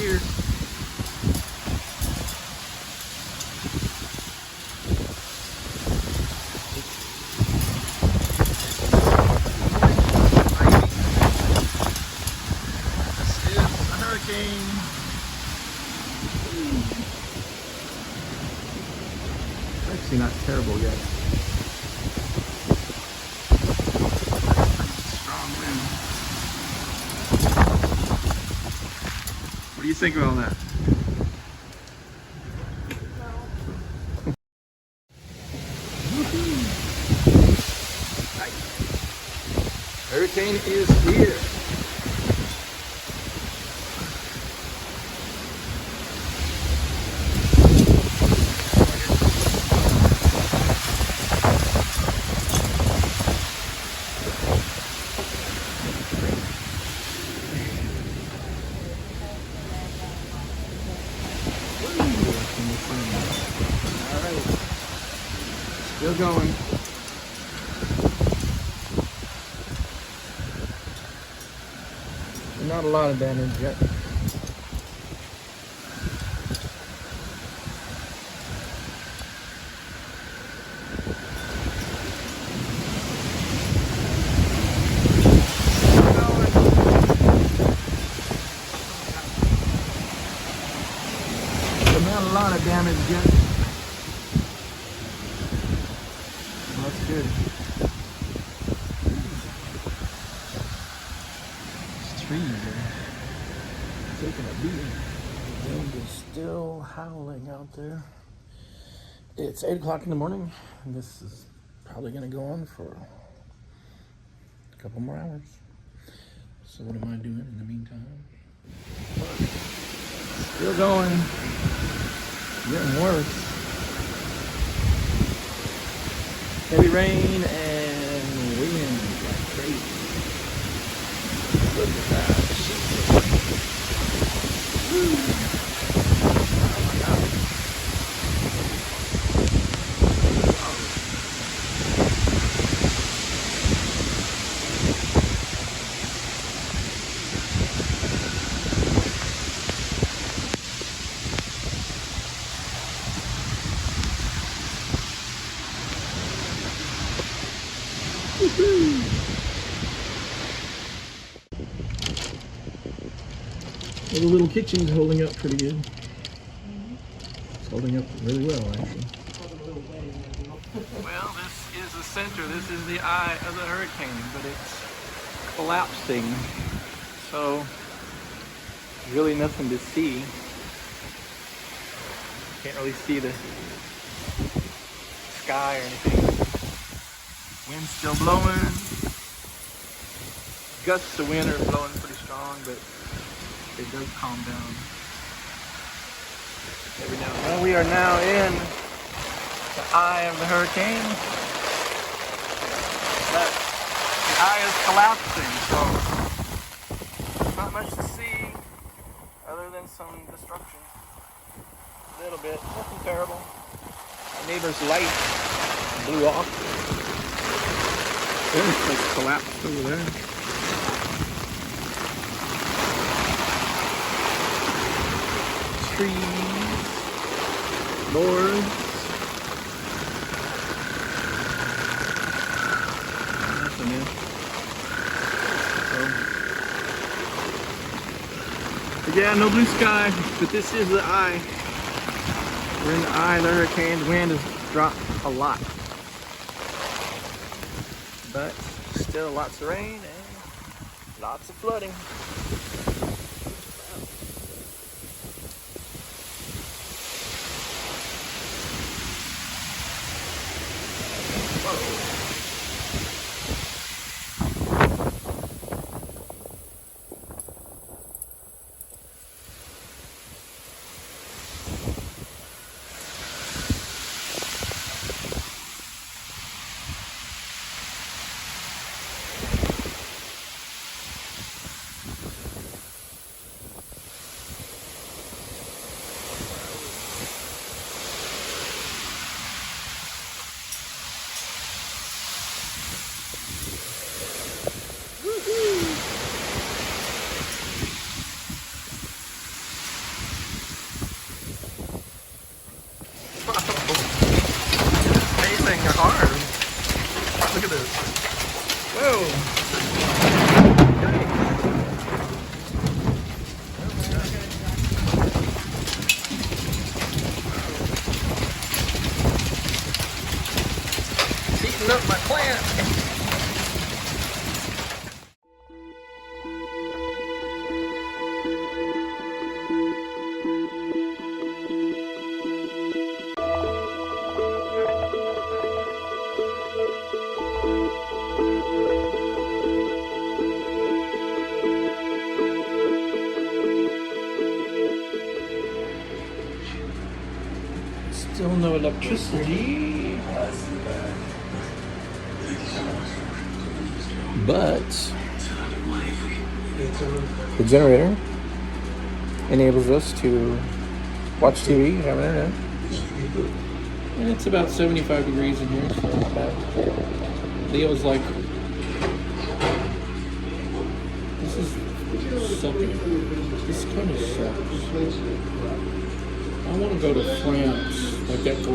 here. This is a hurricane. Actually not terrible yet. Strong wind. What do you think about all that? Hurricane is here. Still going. Not a lot of damage yet. Not a lot of damage yet. That's good. These trees are taking a beating. The wind is still howling out there. It's 8 o'clock in the morning, and this is probably going to go on for a couple more hours. So what am I doing in the meantime? Still going. Getting worse. Heavy rain and wind like crazy. Look at that. Oh my God. Well, the little kitchen's holding up pretty good. It's holding up really well, actually. Well, this is the center. This is the eye of the hurricane, but it's collapsing. So, really nothing to see. Can't really see the sky or anything. Wind's still blowing. Gusts of wind are blowing pretty strong, but it does calm down every now and then. Well, we are now in the eye of the hurricane. But the eye is collapsing, so not much to see other than some destruction. A little bit, nothing terrible. My neighbor's light blew off. It's collapsed over there. Trees, boards. Nothing in. But yeah, no blue sky, but this is the eye. We're in the eye of the hurricane. The wind has dropped a lot. But still lots of rain and lots of flooding. Still no electricity. But the generator enables us to watch TV, have internet. And it's about 75 degrees in here, so not bad. Leo's like, this is sucking. This kind of sucks. I want to go to France, like that girl.